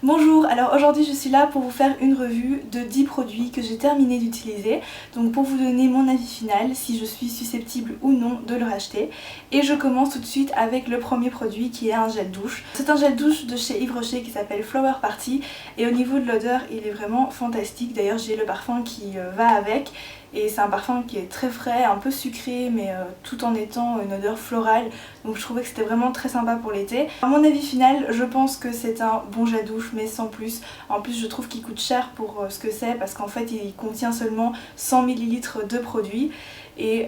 Bonjour, alors aujourd'hui je suis là pour vous faire une revue de 10 produits que j'ai terminé d'utiliser, donc pour vous donner mon avis final, si je suis susceptible ou non de le racheter. Et je commence tout de suite avec le premier produit qui est un gel douche. C'est un gel douche de chez Yves Rocher qui s'appelle Flower Party et au niveau de l'odeur il est vraiment fantastique. D'ailleurs j'ai le parfum qui va avec. Et c'est un parfum qui est très frais, un peu sucré mais tout en étant une odeur florale. Donc je trouvais que c'était vraiment très sympa pour l'été. À mon avis final, je pense que c'est un bon gel douche mais sans plus. En plus je trouve qu'il coûte cher pour ce que c'est parce qu'en fait il contient seulement 100 ml de produit. Et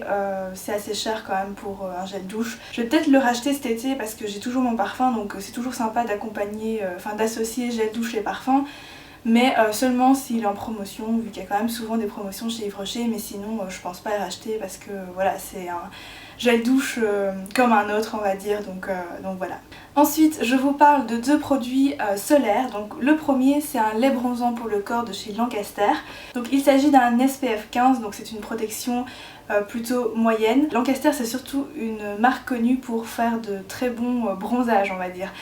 c'est assez cher quand même pour un gel douche. Je vais peut-être le racheter cet été parce que j'ai toujours mon parfum, donc c'est toujours sympa d'accompagner, d'associer gel douche et parfum. Mais seulement s'il est en promotion, vu qu'il y a quand même souvent des promotions chez Yves Rocher, mais sinon je pense pas le racheter parce que voilà, c'est un gel douche comme un autre on va dire, donc voilà. Ensuite je vous parle de deux produits solaires. Donc le premier c'est un lait bronzant pour le corps de chez Lancaster. Donc il s'agit d'un SPF 15, donc c'est une protection plutôt moyenne. Lancaster c'est surtout une marque connue pour faire de très bons bronzages on va dire.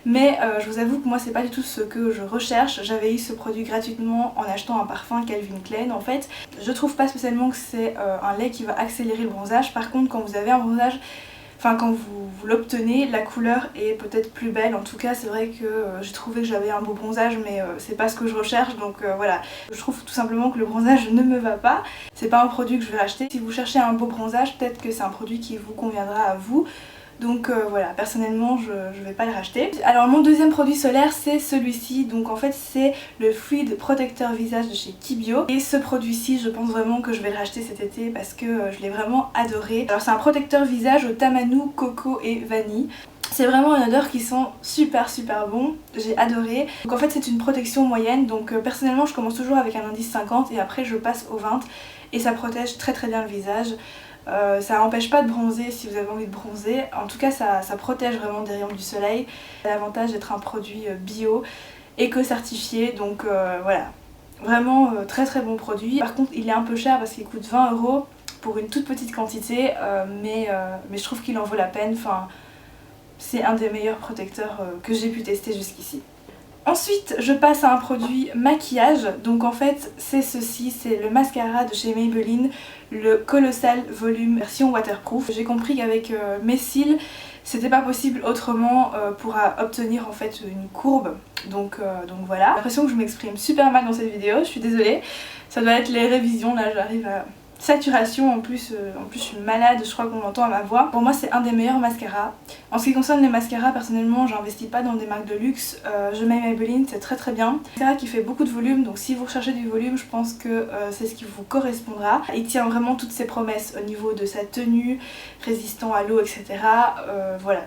Mais je vous avoue que moi c'est pas du tout ce que je recherche. J'avais eu ce produit gratuitement en achetant un parfum Calvin Klein en fait. Je trouve pas spécialement que c'est un lait qui va accélérer le bronzage. Par contre quand vous avez un bronzage, enfin quand vous l'obtenez, la couleur est peut-être plus belle. En tout cas c'est vrai que j'ai trouvé que j'avais un beau bronzage mais c'est pas ce que je recherche, donc voilà. Je trouve tout simplement que le bronzage ne me va pas. C'est pas un produit que je vais racheter. Si vous cherchez un beau bronzage, peut-être que c'est un produit qui vous conviendra à vous. Donc voilà, personnellement je vais pas le racheter. Alors mon deuxième produit solaire c'est celui-ci. Donc en fait c'est le Fluid Protecteur Visage de chez Kibio. Et ce produit-ci je pense vraiment que je vais le racheter cet été parce que je l'ai vraiment adoré. Alors c'est un protecteur visage au tamanu, coco et vanille. C'est vraiment une odeur qui sent super bon, j'ai adoré. Donc en fait c'est une protection moyenne, donc personnellement je commence toujours avec un indice 50 et après je passe au 20 et ça protège très bien le visage. Ça n'empêche pas de bronzer si vous avez envie de bronzer, en tout cas ça protège vraiment des rayons du soleil. L'avantage d'être un produit bio, éco-certifié, donc voilà, vraiment très bon produit. Par contre il est un peu cher parce qu'il coûte 20 € pour une toute petite quantité, mais je trouve qu'il en vaut la peine. Enfin, c'est un des meilleurs protecteurs que j'ai pu tester jusqu'ici. Ensuite je passe à un produit maquillage, donc en fait c'est ceci, c'est le mascara de chez Maybelline, le Colossal Volume version waterproof. J'ai compris qu'avec mes cils c'était pas possible autrement pour obtenir en fait une courbe, donc voilà. J'ai l'impression que je m'exprime super mal dans cette vidéo, je suis désolée, ça doit être les révisions, là j'arrive à saturation, en plus je suis malade, je crois qu'on l'entend à ma voix. Pour moi c'est un des meilleurs mascaras. En ce qui concerne les mascaras, personnellement j'investis pas dans des marques de luxe, je mets Maybelline, c'est très bien. Un mascara qui fait beaucoup de volume, donc si vous recherchez du volume je pense que c'est ce qui vous correspondra. Il tient vraiment toutes ses promesses au niveau de sa tenue, résistant à l'eau, etc. Voilà.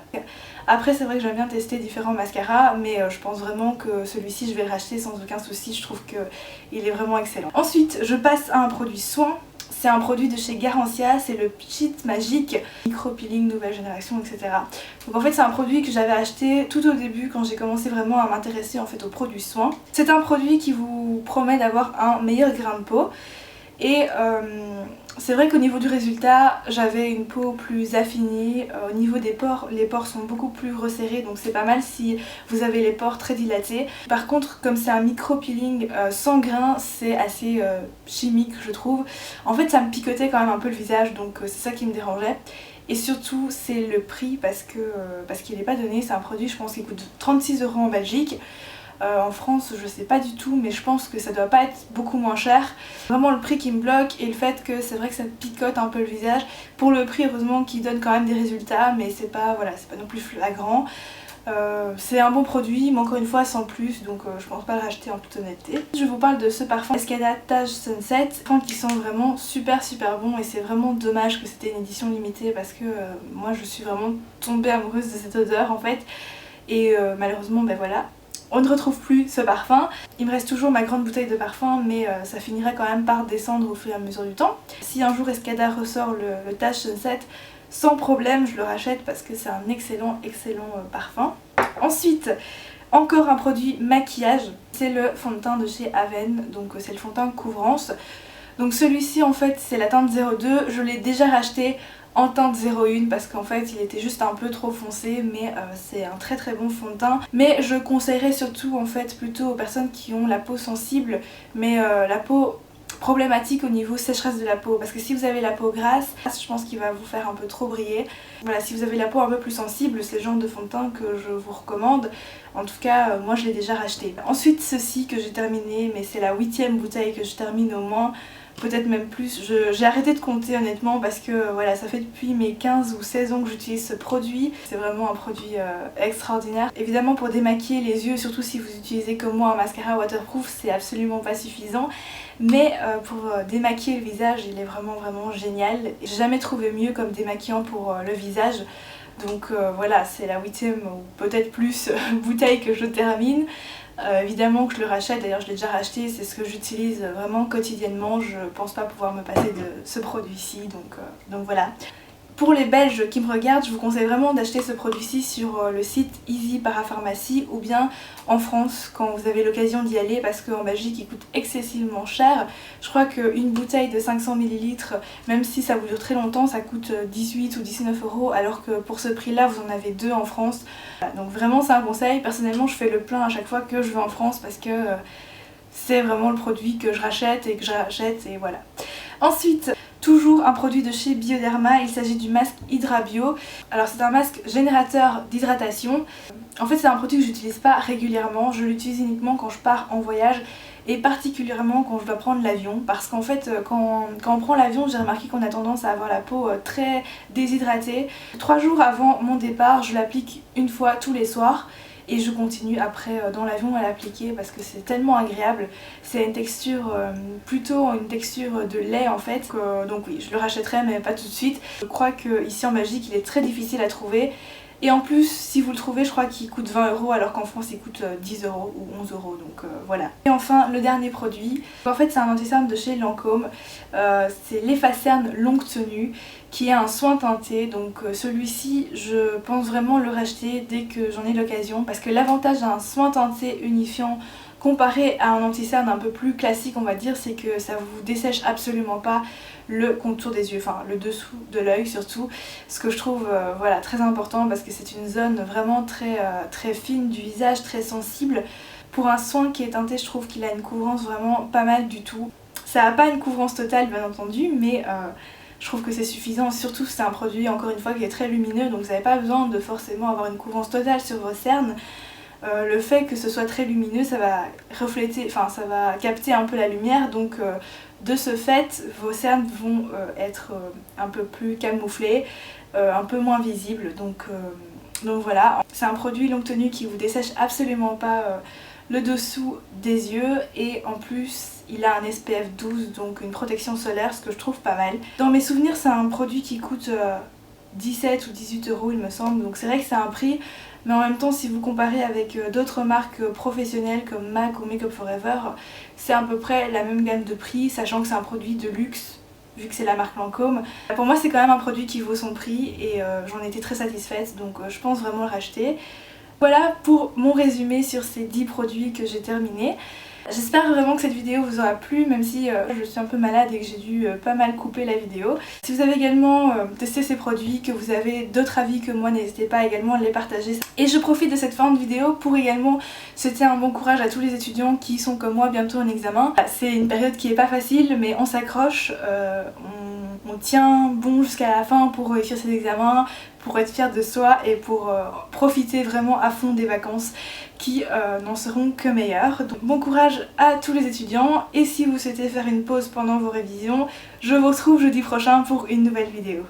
Après c'est vrai que j'aime bien tester différents mascaras, mais je pense vraiment que celui-ci je vais le racheter sans aucun souci, je trouve qu'il est vraiment excellent. Ensuite je passe à un produit soin. C'est un produit de chez Garancia, c'est le Cheat Magic Micro Peeling nouvelle génération, etc. Donc en fait c'est un produit que j'avais acheté tout au début quand j'ai commencé vraiment à m'intéresser en fait aux produits soins. C'est un produit qui vous promet d'avoir un meilleur grain de peau. Et c'est vrai qu'au niveau du résultat, j'avais une peau plus affinée. Au niveau des pores, les pores sont beaucoup plus resserrés, donc c'est pas mal si vous avez les pores très dilatés. Par contre, comme c'est un micro-peeling sans grain, c'est assez chimique je trouve. En fait ça me picotait quand même un peu le visage, donc c'est ça qui me dérangeait. Et surtout c'est le prix parce qu'il n'est pas donné, c'est un produit je pense qui coûte 36 € en Belgique. En France je sais pas du tout, mais je pense que ça doit pas être beaucoup moins cher. Vraiment le prix qui me bloque et le fait que c'est vrai que ça picote un peu le visage. Pour le prix heureusement qu'il donne quand même des résultats, mais c'est pas, voilà, c'est pas non plus flagrant. C'est un bon produit mais encore une fois sans plus, donc je pense pas le racheter en toute honnêteté. Je vous parle de ce parfum Escada Taj Sunset, parfum qui sent vraiment super bon et c'est vraiment dommage que c'était une édition limitée parce que moi je suis vraiment tombée amoureuse de cette odeur en fait et malheureusement ben voilà. On ne retrouve plus ce parfum. Il me reste toujours ma grande bouteille de parfum, mais ça finira quand même par descendre au fur et à mesure du temps. Si un jour Escada ressort le Taj Sunset, sans problème je le rachète parce que c'est un excellent parfum. Ensuite, encore un produit maquillage, c'est le fond de teint de chez Aven, donc c'est le fond de teint Couvrance. Donc celui-ci en fait c'est la teinte 02, je l'ai déjà racheté en teinte 01 parce qu'en fait il était juste un peu trop foncé, mais c'est un très très bon fond de teint. Mais je conseillerais surtout en fait plutôt aux personnes qui ont la peau sensible, mais la peau problématique au niveau sécheresse de la peau, parce que si vous avez la peau grasse, je pense qu'il va vous faire un peu trop briller. Voilà, si vous avez la peau un peu plus sensible, c'est le genre de fond de teint que je vous recommande. En tout cas, moi je l'ai déjà racheté. Ensuite, ceci que j'ai terminé, mais c'est la 8e bouteille que je termine au moins. Peut-être même plus, j'ai arrêté de compter honnêtement parce que voilà, ça fait depuis mes 15 ou 16 ans que j'utilise ce produit. C'est vraiment un produit extraordinaire. Évidemment pour démaquiller les yeux, surtout si vous utilisez comme moi un mascara waterproof, c'est absolument pas suffisant. Mais pour démaquiller le visage, il est vraiment génial. J'ai jamais trouvé mieux comme démaquillant pour le visage. Donc voilà, c'est la 8e ou peut-être plus bouteille que je termine. Évidemment que je le rachète, d'ailleurs je l'ai déjà racheté, c'est ce que j'utilise vraiment quotidiennement, je pense pas pouvoir me passer de ce produit-ci, donc voilà. Pour les Belges qui me regardent, je vous conseille vraiment d'acheter ce produit-ci sur le site Easy Parapharmacie ou bien en France quand vous avez l'occasion d'y aller, parce qu'en Belgique il coûte excessivement cher. Je crois qu'une bouteille de 500 ml, même si ça vous dure très longtemps, ça coûte 18 ou 19 €, alors que pour ce prix-là vous en avez deux en France. Donc vraiment c'est un conseil. Personnellement je fais le plein à chaque fois que je vais en France parce que c'est vraiment le produit que je rachète et voilà. Ensuite, toujours un produit de chez Bioderma, il s'agit du masque Hydra Bio. Alors c'est un masque générateur d'hydratation. En fait c'est un produit que j'utilise pas régulièrement, je l'utilise uniquement quand je pars en voyage et particulièrement quand je dois prendre l'avion, parce qu'en fait quand on prend l'avion, j'ai remarqué qu'on a tendance à avoir la peau très déshydratée. 3 jours avant mon départ, je l'applique une fois tous les soirs. Et je continue après dans l'avion à l'appliquer parce que c'est tellement agréable. C'est une texture, plutôt une texture de lait en fait. Donc oui, je le rachèterai mais pas tout de suite. Je crois qu'ici en Belgique il est très difficile à trouver. Et en plus, si vous le trouvez, je crois qu'il coûte 20 € alors qu'en France il coûte 10 € ou 11 €, donc voilà. Et enfin, le dernier produit, en fait c'est un anti-cerne de chez Lancôme, c'est l'Effacerne Longue Tenue, qui est un soin teinté, donc celui-ci je pense vraiment le racheter dès que j'en ai l'occasion, parce que l'avantage d'un soin teinté unifiant comparé à un anti-cerne un peu plus classique on va dire, c'est que ça vous dessèche absolument pas le contour des yeux, enfin le dessous de l'œil surtout, ce que je trouve voilà, très important parce que c'est une zone vraiment très fine du visage, très sensible. Pour un soin qui est teinté, je trouve qu'il a une couvrance vraiment pas mal du tout. Ça n'a pas une couvrance totale bien entendu, mais je trouve que c'est suffisant, surtout c'est un produit encore une fois qui est très lumineux, donc vous n'avez pas besoin de forcément avoir une couvrance totale sur vos cernes. Le fait que ce soit très lumineux, ça va refléter, enfin ça va capter un peu la lumière, donc de ce fait vos cernes vont être un peu plus camouflées, un peu moins visibles, donc voilà. C'est un produit longue tenue qui vous dessèche absolument pas le dessous des yeux, et en plus il a un SPF 12, donc une protection solaire, ce que je trouve pas mal. Dans mes souvenirs c'est un produit qui coûte 17 ou 18 € il me semble, donc c'est vrai que c'est un prix, mais en même temps si vous comparez avec d'autres marques professionnelles comme MAC ou Make Up For Ever, c'est à peu près la même gamme de prix, sachant que c'est un produit de luxe vu que c'est la marque Lancôme. Pour moi c'est quand même un produit qui vaut son prix et j'en étais très satisfaite, donc je pense vraiment le racheter. Voilà pour mon résumé sur ces 10 produits que j'ai terminés. J'espère vraiment que cette vidéo vous aura plu, même si je suis un peu malade et que j'ai dû pas mal couper la vidéo. Si vous avez également testé ces produits, que vous avez d'autres avis que moi, n'hésitez pas également à les partager. Et je profite de cette fin de vidéo pour également souhaiter un bon courage à tous les étudiants qui sont comme moi bientôt en examen. C'est une période qui est pas facile, mais on s'accroche, on tient bon jusqu'à la fin pour réussir ses examens, pour être fier de soi et pour profiter vraiment à fond des vacances qui n'en seront que meilleures. Donc bon courage à tous les étudiants, et si vous souhaitez faire une pause pendant vos révisions, je vous retrouve jeudi prochain pour une nouvelle vidéo.